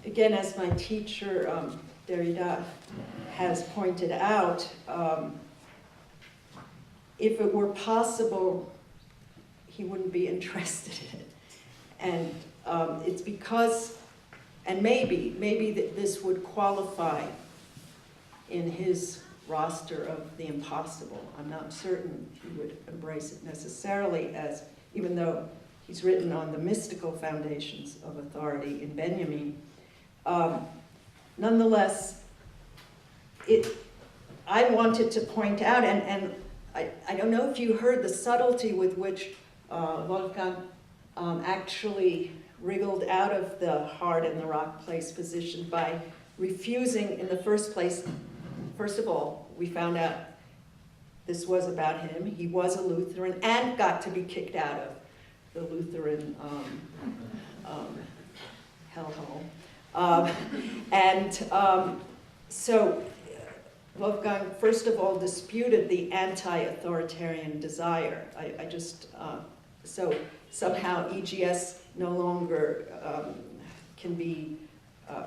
again, as my teacher, Derrida, has pointed out, if it were possible, he wouldn't be interested in it. And it's because, and maybe that this would qualify in his roster of the impossible. I'm not certain he would embrace it necessarily as, even though he's written on the mystical foundations of authority in Benjamin. Nonetheless, I wanted to point out, and I don't know if you heard the subtlety with which Wolfgang actually wriggled out of the hard and the rock place position by refusing in the first place. First of all, we found out this was about him. He was a Lutheran and got to be kicked out of the Lutheran hellhole. So Wolfgang, first of all, disputed the anti-authoritarian desire. So somehow EGS no longer can be,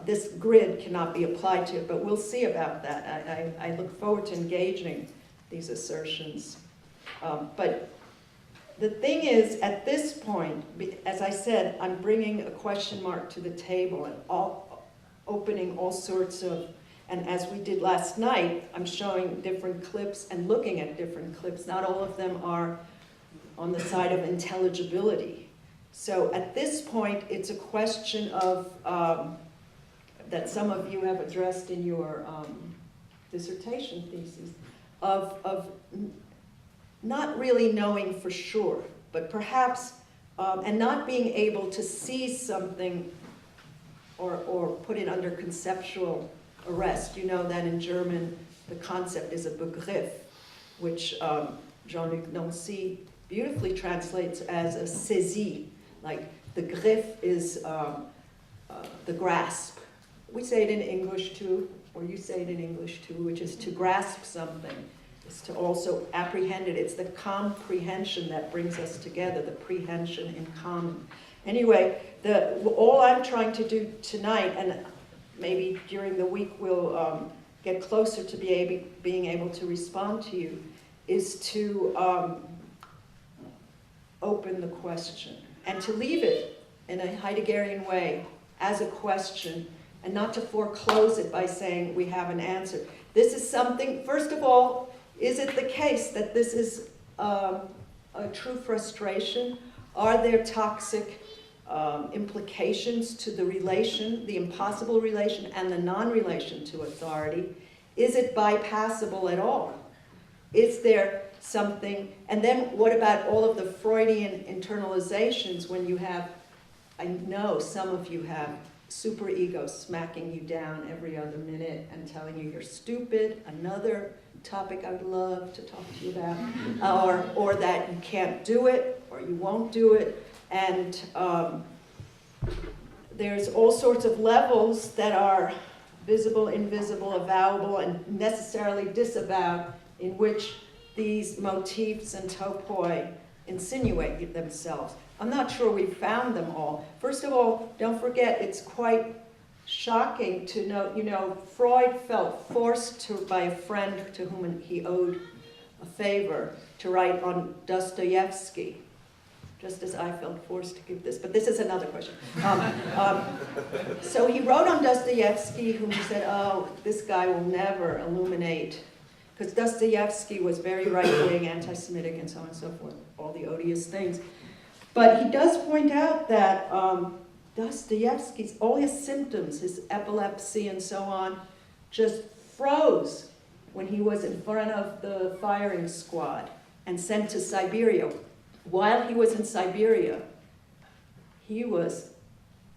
this grid cannot be applied to it, but we'll see about that. I look forward to engaging these assertions. But the thing is, at this point, as I said, I'm bringing a question mark to the table and opening all sorts of, and as we did last night, I'm showing different clips and looking at different clips. Not all of them are on the side of intelligibility. So at this point, it's a question of, that some of you have addressed in your dissertation thesis, of not really knowing for sure, but perhaps, and not being able to see something or put it under conceptual arrest. You know that in German, the concept is a Begriff, which Jean-Luc Nancy beautifully translates as a saisie. Like the Griff is the grasp. We say it in English too, or you say it in English too, which is to grasp something. It's to also apprehend it. It's the comprehension that brings us together, the prehension in common. Anyway, all I'm trying to do tonight, and maybe during the week we'll get closer to being able to respond to you, is to open the question and to leave it in a Heideggerian way as a question and not to foreclose it by saying we have an answer. This is something, first of all, is it the case that this is a true frustration? Are there toxic implications to the relation, the impossible relation and the non-relation to authority? Is it bypassable at all? Is there something, and then what about all of the Freudian internalizations when you have, I know some of you have superego smacking you down every other minute and telling you you're stupid, another topic I would love to talk to you about, or that you can't do it, or you won't do it, and there's all sorts of levels that are visible, invisible, avowable, and necessarily disavowed, in which these motifs and topoi insinuate themselves. I'm not sure we've found them all. First of all, don't forget, it's quite shocking to note, Freud felt forced by a friend to whom he owed a favor to write on Dostoevsky, just as I felt forced to give this, but this is another question. So he wrote on Dostoevsky, whom he said, oh, this guy will never illuminate, because Dostoevsky was very right-wing, anti-Semitic, and so on and so forth, all the odious things. But he does point out that Dostoevsky's, all his symptoms, his epilepsy and so on, just froze when he was in front of the firing squad and sent to Siberia. While he was in Siberia, he was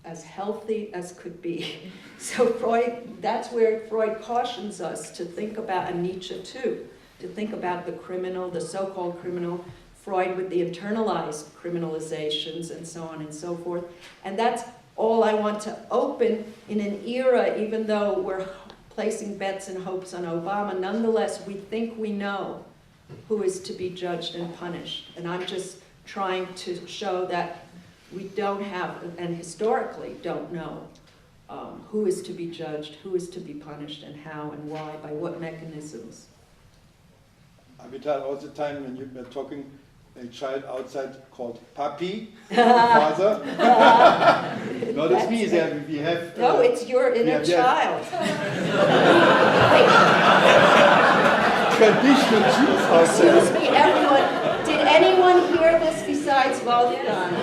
as healthy as could be. So Freud, that's where Freud cautions us to think about, and Nietzsche too, to think about the criminal, the so-called criminal, Freud with the internalized criminalizations and so on and so forth. And that's all I want to open in an era, even though we're placing bets and hopes on Obama, nonetheless, we think we know who is to be judged and punished. And I'm just trying to show that we don't have, and historically don't know, who is to be judged, who is to be punished, and how and why, by what mechanisms. Avital, all the time when you were talking, a child outside called Papi, father. No, that's me. We have. No, it's your inner child. Traditional Jews outside. Excuse me, everyone. Did anyone hear this besides Wolfgang?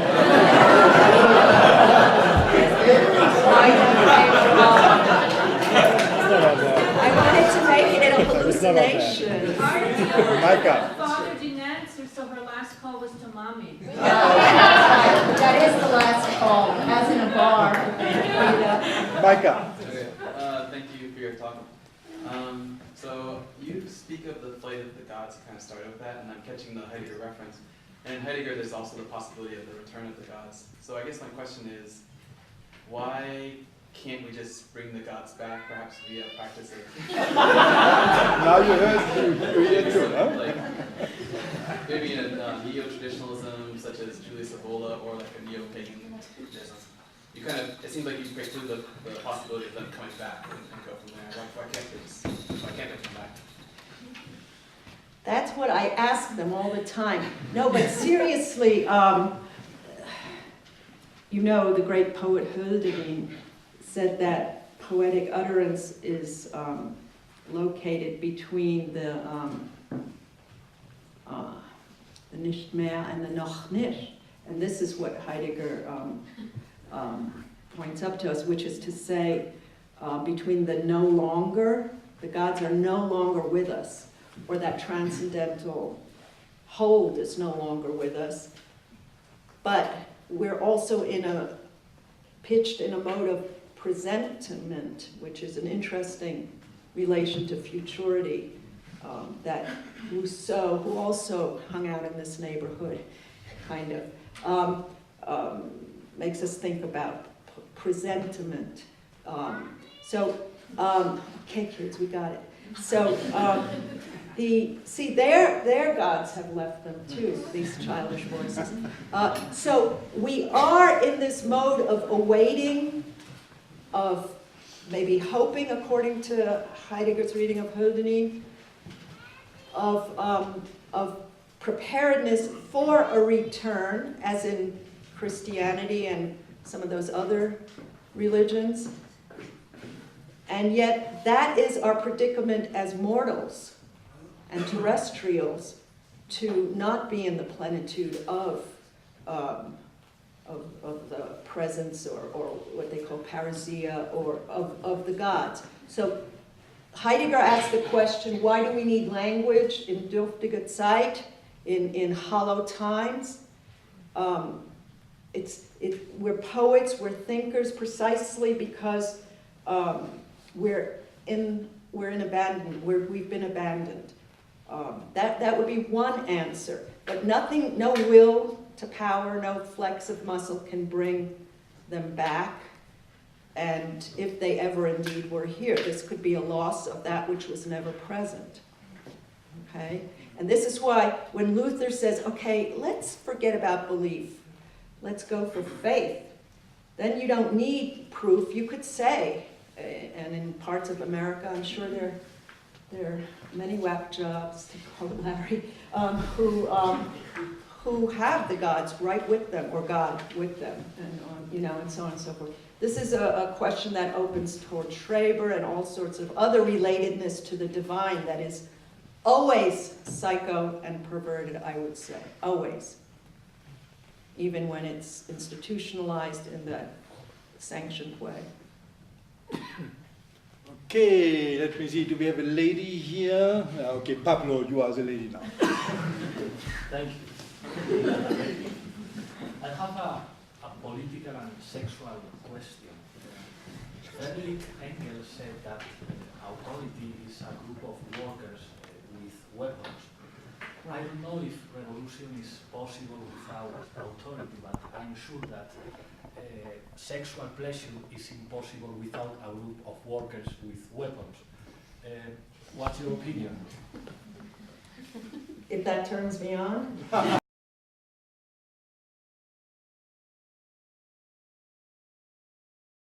I wanted to make it a hallucination. Micah. Father didn't answer, so her last call was to mommy. That is the last call, as in a bar. Micah. Okay, thank you for your talk. So you speak of the flight of the gods, you kind of started with that, and I'm catching the Heidegger reference. And in Heidegger, there's also the possibility of the return of the gods. So I guess my question is, why can't we just bring the gods back, perhaps via practice of... Now you heard it too, huh? Like, maybe in neo-traditionalism, such as Julius Evola, or like a neo-paganism. You kind of, it seems like you preclude the possibility of them coming back and go from there. Why can't they come back? That's what I ask them all the time. No, but seriously, you know, the great poet Hölderlin said that poetic utterance is located between the nicht mehr and the noch nicht. And this is what Heidegger points up to us, which is to say, between the no longer, the gods are no longer with us, or that transcendental hold is no longer with us, but we're also pitched in a mode of presentiment, which is an interesting relation to futurity that Rousseau, who also hung out in this neighborhood, kind of, makes us think about presentiment. Okay, kids, we got it. So, their gods have left them too, these childish voices. So we are in this mode of awaiting, of maybe hoping, according to Heidegger's reading of Hölderlin, of preparedness for a return, as in Christianity and some of those other religions. And yet that is our predicament as mortals and terrestrials, to not be in the plenitude of the presence or what they call parousia, or of the gods. So Heidegger asked the question, why do we need language in dürftige Zeit, in hollow times? We're poets, we're thinkers, precisely because we're in abandonment, we've been abandoned. That would be one answer, but no will to power, no flex of muscle can bring them back. And if they ever indeed were here, this could be a loss of that which was never present. Okay? And this is why when Luther says, okay, let's forget about belief, let's go for faith, then you don't need proof. You could say, and in parts of America, I'm sure there are many whack jobs, to quote Larry, who have the gods right with them, or God with them, and so on and so forth. This is a question that opens toward Schreber and all sorts of other relatedness to the divine that is always psycho and perverted, I would say, always. Even when it's institutionalized in that sanctioned way. Okay, let me see. Do we have a lady here? Okay, Pablo, you are the lady now. Thank you. I have a political and sexual question. Friedrich Engels said that authority is a group of workers with weapons. I don't know if revolution is possible without authority, but I'm sure that sexual pleasure is impossible without a group of workers with weapons. What's your opinion? If that turns me on?